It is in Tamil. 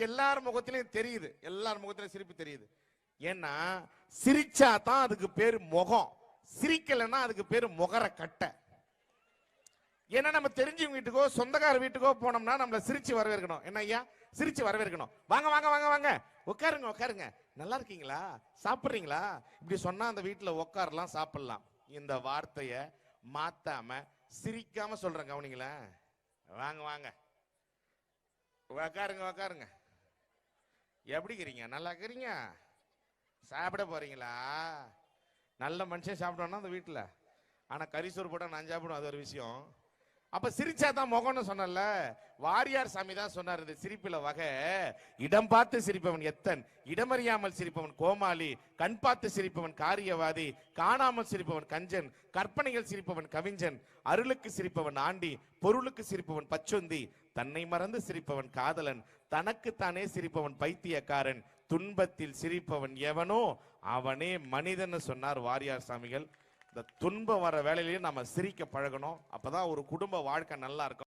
எல்லார் முகத்திலையும் தெரியுது, எல்லார் முகத்திலும் சிரிப்பு தெரியுது. ஏன்னா சிரிச்சா தான் அதுக்கு பேரு முகம், சிரிக்கலைன்னா அதுக்கு பேரு முகர கட்டை. ஏன்னா நம்ம தெரிஞ்சவங்க வீட்டுக்கோ சொந்தக்கார வீட்டுக்கோ போனோம்னா நம்மள சிரிச்சு வரவேற்கணும். என்ன ஐயா, சிரிச்சு வரவேற்கணும். வாங்க வாங்க வாங்க வாங்க, உட்காருங்க உட்காருங்க, நல்லா இருக்கீங்களா, சாப்பிட்றீங்களா, இப்படி சொன்னா அந்த வீட்டுல உட்காரலாம், சாப்பிடலாம். இந்த வார்த்தைய மாத்தாம சிரிக்காம சொல்றேன், கவனிங்களேன். வாங்க வாங்க, உட்காருங்க உட்காருங்க, எப்படி இருக்கிறீங்க, நல்லா இருக்கிறீங்க, சாப்பிட போறீங்களா? நல்ல மனுஷன் சாப்பிடணும்னா அந்த வீட்டுல, ஆனா கரிசோறு போட்டா நான் சாப்பிடுவேன், அது ஒரு விஷயம். அப்ப சிரிச்சாதான் முகம்னு சொன்னல. வாரியார் சாமி தான் சொன்னார், இந்த சிரிப்புல வகை. இடம் பார்த்து சிரிப்பவன் எத்தன், இடமறியாமல் சிரிப்பவன் கோமாளி, கண் பார்த்து சிரிப்பவன் காரியவாதி, காணாமல் சிரிப்பவன் கஞ்சன், கற்பனைகள் சிரிப்பவன் கவிஞன், அருளுக்கு சிரிப்பவன் ஆண்டி, பொருளுக்கு சிரிப்பவன் பச்சொந்தி, தன்னை மறந்து சிரிப்பவன் காதலன், தனக்குத்தானே சிரிப்பவன் பைத்தியக்காரன், துன்பத்தில் சிரிப்பவன் எவனோ அவனே மனிதன் சொன்னார் வாரியார் சாமிகள். இந்த துன்பம் வர வேலையிலேயே நம்ம சிரிக்க பழகணும். அப்பதான் ஒரு குடும்ப வாழ்க்கை நல்லா இருக்கும்.